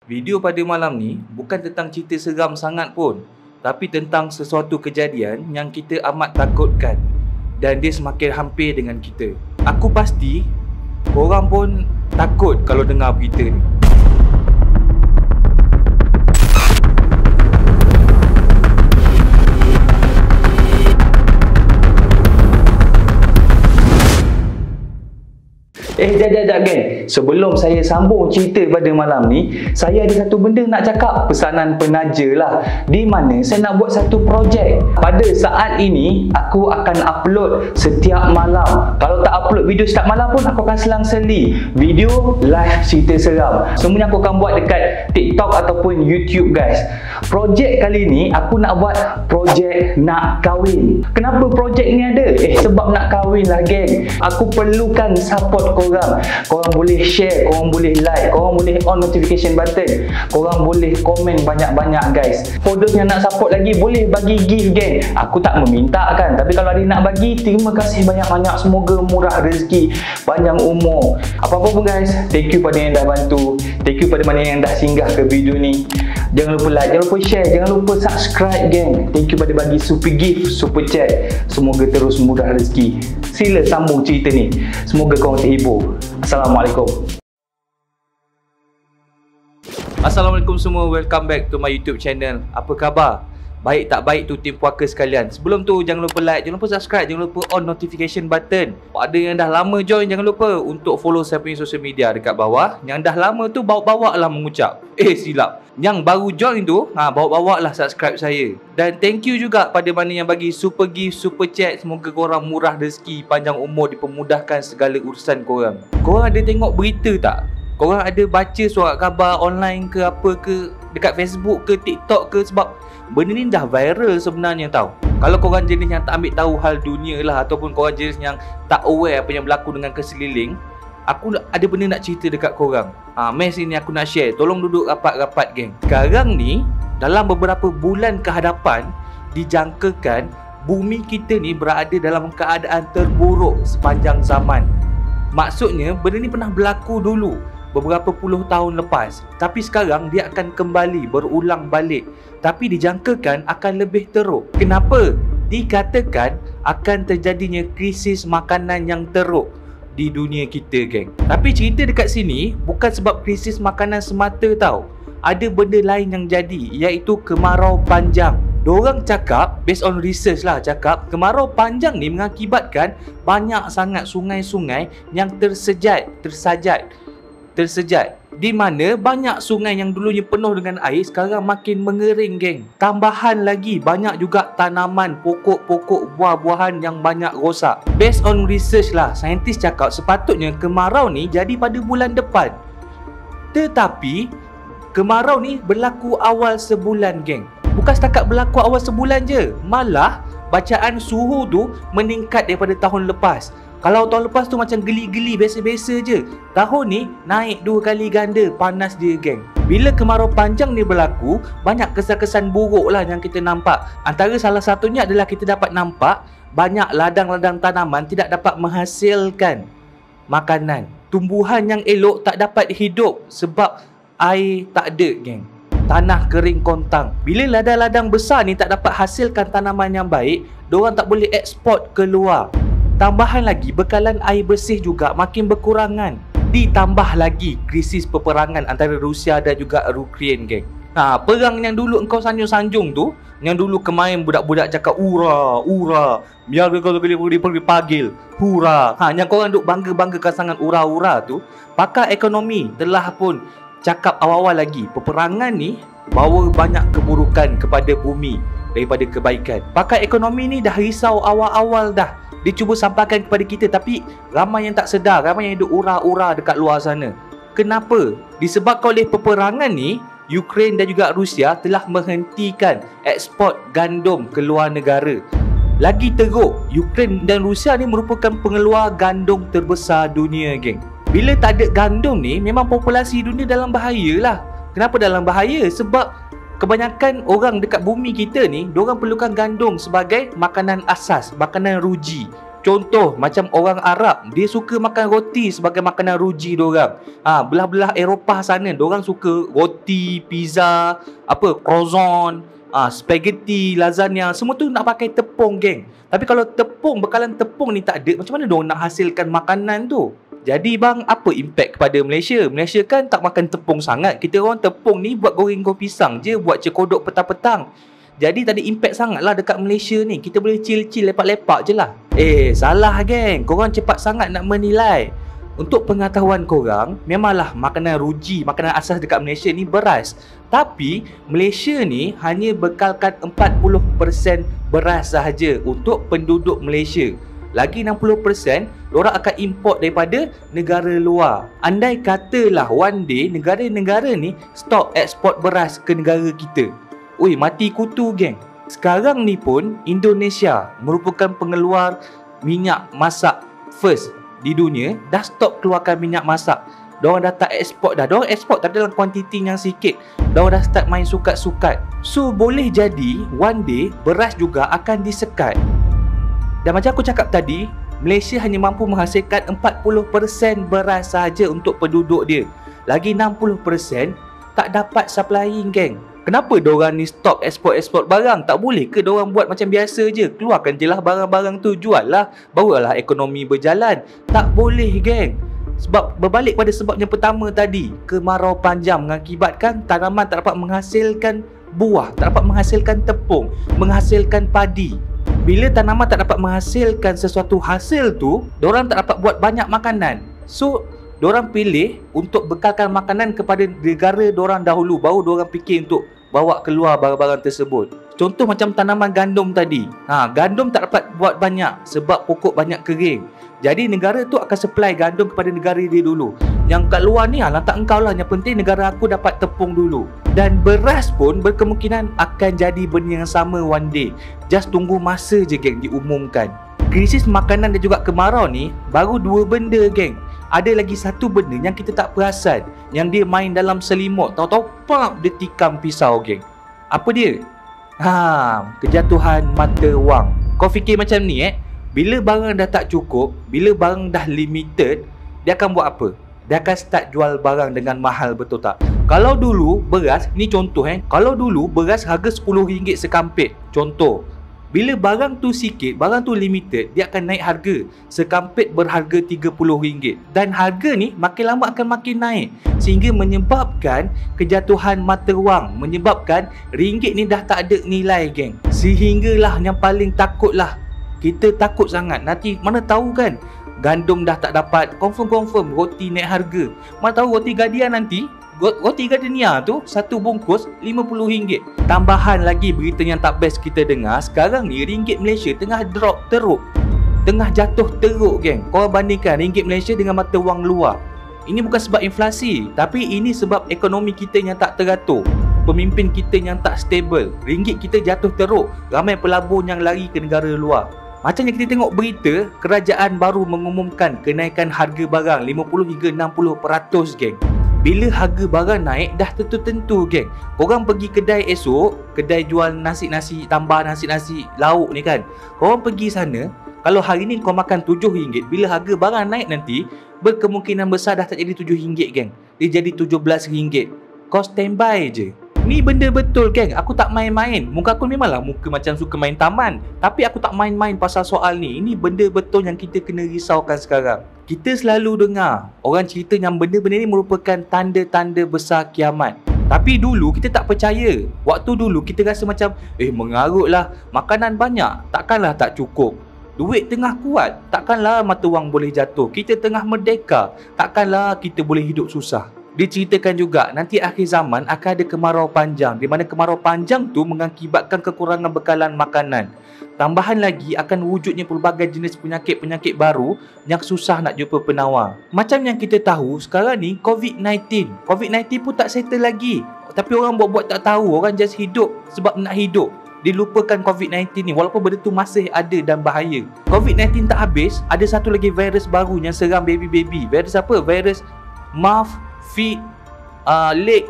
Video pada malam ni bukan tentang cerita seram sangat pun, tapi tentang sesuatu kejadian yang kita amat takutkan dan dia semakin hampir dengan kita. Aku pasti korang pun takut kalau dengar berita ni. Jap geng. Sebelum saya sambung cerita pada malam ni, saya ada satu benda nak cakap, pesanan penaja lah. Di mana saya nak buat satu projek. Pada saat ini, aku akan upload setiap malam. Kalau tak upload video setiap malam pun, aku akan selang-seli video live cerita seram. Semuanya aku akan buat dekat TikTok ataupun YouTube guys. Projek kali ni, aku nak buat projek nak kahwin. Kenapa projek ni ada? Sebab nak kahwin lah geng. Aku perlukan support korang. Korang boleh share, korang boleh like, korang boleh on notification button, korang boleh komen banyak-banyak guys. For those yang nak support lagi, boleh bagi gift geng. Aku tak meminta kan, tapi kalau ada nak bagi, terima kasih banyak-banyak. Semoga murah rezeki, panjang umur. Apa-apa pun guys, thank you pada yang dah bantu, thank you pada mana yang dah singgah ke video ni. Jangan lupa like, jangan lupa share, jangan lupa subscribe geng. Thank you pada bagi super gift, super chat. Semoga terus murah rezeki. Sila sambung cerita ni. Semoga korang terhibur. Assalamualaikum. Assalamualaikum semua, welcome back to my YouTube channel. Apa khabar? Baik tak baik tu tim puaka sekalian. Sebelum tu jangan lupa like, jangan lupa subscribe, jangan lupa on notification button. Ada yang dah lama join, jangan lupa untuk follow saya punya social media dekat bawah. Yang dah lama tu bawa-bawa lah mengucap. Silap. Yang baru join tu bawa-bawa lah subscribe saya. Dan thank you juga pada mana yang bagi super gift, super chat. Semoga korang murah rezeki, panjang umur, dipermudahkan segala urusan korang. Korang ada tengok berita tak? Korang ada baca surat khabar online ke apa ke, dekat Facebook ke TikTok ke? Sebab benda ni dah viral sebenarnya tau. Kalau korang jenis yang tak ambil tahu hal dunia lah, ataupun korang jenis yang tak aware apa yang berlaku dengan keseliling, aku ada benda nak cerita dekat korang. Mes ini aku nak share. Tolong duduk rapat-rapat geng. Sekarang ni, dalam beberapa bulan ke hadapan, dijangkakan bumi kita ni berada dalam keadaan terburuk sepanjang zaman. Maksudnya, benda ni pernah berlaku dulu beberapa puluh tahun lepas, tapi sekarang dia akan kembali berulang balik. Tapi dijangkakan akan lebih teruk. Kenapa? Dikatakan akan terjadinya krisis makanan yang teruk di dunia kita geng. Tapi cerita dekat sini bukan sebab krisis makanan semata tau. Ada benda lain yang jadi, iaitu kemarau panjang. Diorang cakap, based on research lah, cakap kemarau panjang ni mengakibatkan banyak sangat sungai-sungai yang tersejat, di mana banyak sungai yang dulunya penuh dengan air sekarang makin mengering geng. Tambahan lagi, banyak juga tanaman, pokok-pokok, buah-buahan yang banyak rosak. Based on research lah, saintis cakap sepatutnya kemarau ni jadi pada bulan depan. Tetapi kemarau ni berlaku awal sebulan geng. Bukan setakat berlaku awal sebulan je, malah bacaan suhu tu meningkat daripada tahun lepas. Kalau tahun lepas tu macam geli-geli biasa-biasa je, tahun ni naik 2 kali ganda panas dia geng. Bila kemarau panjang ni berlaku, banyak kesan-kesan buruk lah yang kita nampak. Antara salah satunya adalah kita dapat nampak banyak ladang-ladang tanaman tidak dapat menghasilkan makanan. Tumbuhan yang elok tak dapat hidup sebab air tak ada geng. Tanah kering kontang. Bila ladang-ladang besar ni tak dapat hasilkan tanaman yang baik, diorang tak boleh ekspor keluar. Tambahan lagi, bekalan air bersih juga makin berkurangan. Ditambah lagi krisis peperangan antara Rusia dan juga Ukraine geng. Perang yang dulu engkau sanjung-sanjung tu, yang dulu kemarin budak-budak cakap ura, biar kau pergi pagil, hura. Yang korang duk bangga-banggakan sangat ura-ura tu, pakar ekonomi telah pun cakap awal-awal lagi, peperangan ni bawa banyak keburukan kepada bumi daripada kebaikan. Pakar ekonomi ni dah risau awal-awal dah. Dia cuba sampaikan kepada kita, tapi ramai yang tak sedar, ramai yang duk ura-ura dekat luar sana. Kenapa? Disebabkan oleh peperangan ni, Ukraine dan juga Rusia telah menghentikan ekspor gandum ke luar negara. Lagi teruk, Ukraine dan Rusia ni merupakan pengeluar gandum terbesar dunia geng. Bila tak ada gandum ni, memang populasi dunia dalam bahaya lah. Kenapa dalam bahaya? Sebab kebanyakan orang dekat bumi kita ni, diorang perlukan gandum sebagai makanan asas, makanan ruji. Contoh macam orang Arab, dia suka makan roti sebagai makanan ruji diorang. Belah-belah Eropah sana, diorang suka roti, pizza, croissant, spaghetti, lasagna, semua tu nak pakai tepung, geng. Tapi kalau bekalan tepung ni tak ada, macam mana diorang nak hasilkan makanan tu? Jadi bang, apa impact kepada Malaysia? Malaysia kan tak makan tepung sangat. Kita orang tepung ni buat goreng pisang je, buat cekodok petang-petang. Jadi tak ada impact sangat lah dekat Malaysia ni. Kita boleh chill-chill, lepak-lepak je lah. Salah geng. Korang cepat sangat nak menilai. Untuk pengetahuan korang, memanglah makanan ruji, makanan asas dekat Malaysia ni beras. Tapi Malaysia ni hanya bekalkan 40% beras sahaja untuk penduduk Malaysia. Lagi 60% diorang akan import daripada negara luar. Andai katalah one day negara-negara ni stop ekspor beras ke negara kita, mati kutu geng. Sekarang ni pun Indonesia merupakan pengeluar minyak masak first di dunia, dah stop keluarkan minyak masak. Diorang dah tak ekspor dah. Diorang ekspor tapi dalam kuantiti yang sikit. Diorang dah start main sukat-sukat. So boleh jadi one day beras juga akan disekat. Dan macam aku cakap tadi, Malaysia hanya mampu menghasilkan 40% beras sahaja untuk penduduk dia. Lagi 60% tak dapat supplying geng. Kenapa diorang ni stop ekspor barang? Tak boleh ke diorang buat macam biasa je? Keluarkan je lah barang-barang tu, jual lah, barulah ekonomi berjalan. Tak boleh geng. Sebab berbalik pada sebab yang pertama tadi, kemarau panjang mengakibatkan tanaman tak dapat menghasilkan buah, tak dapat menghasilkan tepung, menghasilkan padi. Bila tanaman tak dapat menghasilkan sesuatu hasil tu, diorang tak dapat buat banyak makanan. So diorang pilih untuk bekalkan makanan kepada negara diorang dahulu, baru diorang fikir untuk bawa keluar barang-barang tersebut. Contoh macam tanaman gandum tadi. Gandum tak dapat buat banyak sebab pokok banyak kering. Jadi negara tu akan supply gandum kepada negara dia dulu. Yang kat luar ni lantak engkau lah, yang penting negara aku dapat tepung dulu. Dan beras pun berkemungkinan akan jadi benda yang sama one day. Just tunggu masa je geng diumumkan. Krisis makanan dan juga kemarau ni baru dua benda geng. Ada lagi satu benda yang kita tak perasan, yang dia main dalam selimut. Tahu-tahu pam, dia tikam pisau geng. Apa dia? Kejatuhan mata wang. Kau fikir macam ni bila barang dah tak cukup, bila barang dah limited, dia akan buat apa? Dia akan start jual barang dengan mahal, betul tak? Kalau dulu beras, ni contoh kalau dulu beras harga RM10 sekampit. Contoh, bila barang tu sikit, barang tu limited, dia akan naik harga. Sekampit berharga RM30. Dan harga ni makin lama akan makin naik, sehingga menyebabkan kejatuhan mata wang, menyebabkan ringgit ni dah tak ada nilai geng. Sehinggalah yang paling takutlah, kita takut sangat nanti, mana tahu kan, gandum dah tak dapat, confirm roti naik harga. Mana tahu roti Gadian nanti, roti Gardenia tu satu bungkus RM50. Tambahan lagi berita yang tak best kita dengar, sekarang ni ringgit Malaysia tengah drop teruk, tengah jatuh teruk geng. Korang bandingkan ringgit Malaysia dengan mata wang luar. Ini bukan sebab inflasi, tapi ini sebab ekonomi kita yang tak teratur, pemimpin kita yang tak stable. Ringgit kita jatuh teruk, ramai pelabur yang lari ke negara luar. Macam yang kita tengok berita, kerajaan baru mengumumkan kenaikan harga barang 50 hingga 60% geng. Bila harga barang naik, dah tentu-tentu geng. Korang pergi kedai esok, kedai jual nasi-nasi, tambah nasi-nasi lauk ni kan, korang pergi sana, kalau hari ni kau makan RM7, bila harga barang naik nanti, berkemungkinan besar dah tak jadi RM7 geng, dia jadi RM17. Kau standby je. Ni benda betul geng, aku tak main-main. Muka aku memanglah muka macam suka main taman, tapi aku tak main-main pasal soal ni. Ini benda betul yang kita kena risaukan sekarang. Kita selalu dengar orang cerita yang benda-benda ni merupakan tanda-tanda besar kiamat. Tapi dulu kita tak percaya. Waktu dulu kita rasa macam mengarut lah, makanan banyak, takkanlah tak cukup. Duit tengah kuat, takkanlah mata wang boleh jatuh. Kita tengah merdeka, takkanlah kita boleh hidup susah. Diceritakan juga nanti akhir zaman akan ada kemarau panjang, di mana kemarau panjang tu mengakibatkan kekurangan bekalan makanan. Tambahan lagi akan wujudnya pelbagai jenis penyakit-penyakit baru yang susah nak jumpa penawar. Macam yang kita tahu sekarang ni COVID-19 pun tak settle lagi. Tapi orang buat-buat tak tahu, orang just hidup sebab nak hidup. Dilupakan COVID-19 ni walaupun benda tu masih ada dan bahaya. COVID-19 tak habis, ada satu lagi virus baru yang seram baby-baby. Virus apa? Virus mouth, feet, leg,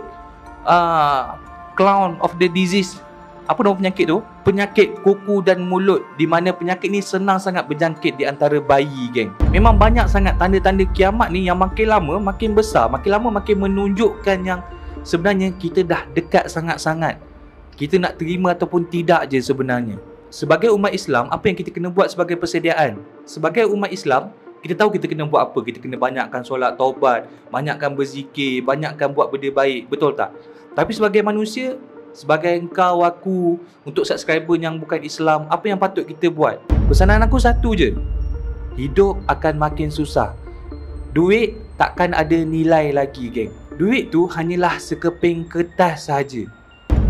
clown of the disease. Apa nama penyakit tu? Penyakit kuku dan mulut, di mana penyakit ni senang sangat berjangkit di antara bayi, geng. Memang banyak sangat tanda-tanda kiamat ni yang makin lama makin besar, makin lama makin menunjukkan yang sebenarnya kita dah dekat sangat-sangat. Kita nak terima ataupun tidak je sebenarnya. Sebagai umat Islam, apa yang kita kena buat sebagai persediaan? Sebagai umat Islam, kita tahu kita kena buat apa. Kita kena banyakkan solat taubat, banyakkan berzikir, banyakkan buat benda baik, betul tak? Tapi sebagai manusia, sebagai engkau, aku, untuk subscriber yang bukan Islam, apa yang patut kita buat? Pesanan aku satu je. Hidup akan makin susah. Duit takkan ada nilai lagi, geng. Duit tu hanyalah sekeping kertas sahaja.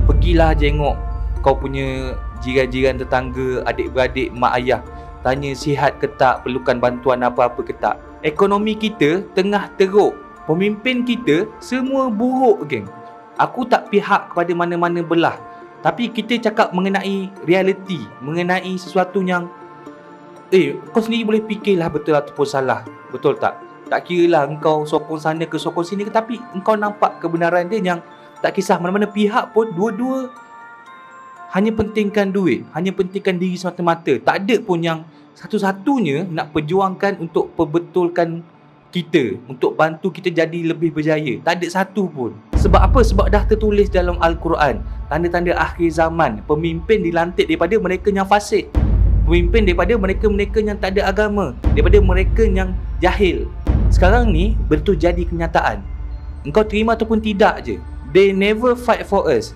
Pergilah jengok kau punya jiran-jiran tetangga, adik-beradik, mak ayah. Tanya sihat ke tak, perlukan bantuan apa-apa ke tak. Ekonomi kita tengah teruk. Pemimpin kita semua buruk, geng. Aku tak pihak kepada mana-mana belah, tapi kita cakap mengenai realiti, mengenai sesuatu yang kau sendiri boleh fikirlah betul ataupun salah. Betul tak? Tak kira lah engkau sokong sana ke sokong sini ke, tapi engkau nampak kebenaran dia yang tak kisah mana-mana pihak pun, dua-dua hanya pentingkan duit, hanya pentingkan diri semata-mata. Tak ada pun yang satu-satunya nak perjuangkan untuk perbetulkan kita, untuk bantu kita jadi lebih berjaya. Tak ada satu pun. Sebab apa? Sebab dah tertulis dalam Al-Quran, tanda-tanda akhir zaman, pemimpin dilantik daripada mereka yang fasik, pemimpin daripada mereka-mereka yang tak ada agama, daripada mereka yang jahil. Sekarang ni betul jadi kenyataan. Engkau terima ataupun tidak je, they never fight for us.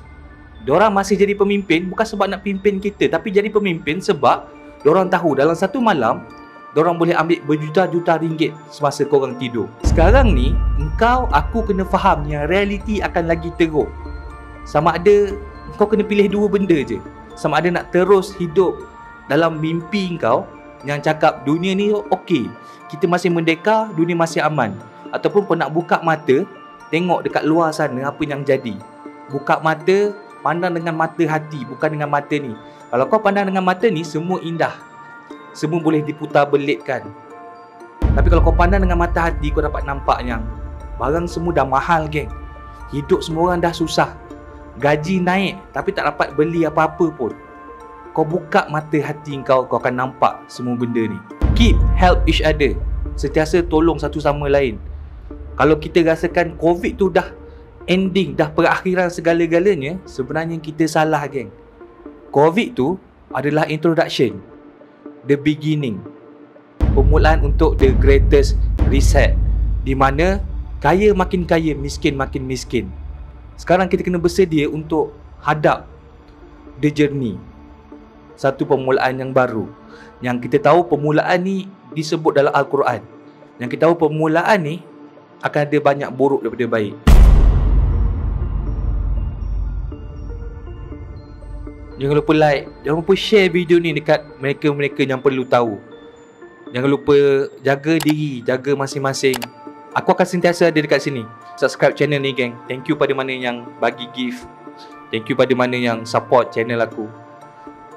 Diorang masih jadi pemimpin bukan sebab nak pimpin kita, tapi jadi pemimpin sebab diorang tahu dalam satu malam diorang boleh ambil berjuta-juta ringgit semasa korang tidur. Sekarang ni engkau, aku kena faham yang realiti akan lagi teruk. Sama ada kau kena pilih dua benda je. Sama ada nak terus hidup dalam mimpi kau yang cakap dunia ni okey, kita masih merdeka, dunia masih aman, ataupun kau nak buka mata, tengok dekat luar sana apa yang jadi. Buka mata, pandang dengan mata hati, bukan dengan mata ni. Kalau kau pandang dengan mata ni, semua indah, semua boleh diputar belitkan. Tapi kalau kau pandang dengan mata hati, kau dapat nampak yang barang semua dah mahal, geng. Hidup semua orang dah susah. Gaji naik tapi tak dapat beli apa-apa pun. Kau buka mata hati kau, kau akan nampak semua benda ni. Keep help each other. Sentiasa tolong satu sama lain. Kalau kita rasakan COVID tu dah ending, dah perakhiran segala-galanya, sebenarnya kita salah, geng. COVID tu adalah introduction, the beginning, permulaan untuk the greatest reset, di mana kaya makin kaya, miskin makin miskin. Sekarang kita kena bersedia untuk hadap the journey, satu permulaan yang baru. Yang kita tahu permulaan ni disebut dalam Al-Quran. Yang kita tahu permulaan ni akan ada banyak buruk daripada baik. Jangan lupa like, jangan lupa share video ni dekat mereka-mereka yang perlu tahu. Jangan lupa jaga diri, jaga masing-masing. Aku akan sentiasa ada dekat sini. Subscribe channel ni, geng. Thank you pada mana yang bagi gift. Thank you pada mana yang support channel aku.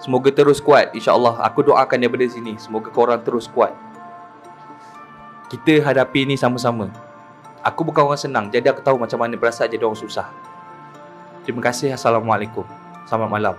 Semoga terus kuat, insya-Allah. Aku doakan daripada sini, semoga korang terus kuat. Kita hadapi ni sama-sama. Aku bukan orang senang, jadi aku tahu macam mana perasaan jadi orang susah. Terima kasih. Assalamualaikum. Selamat malam.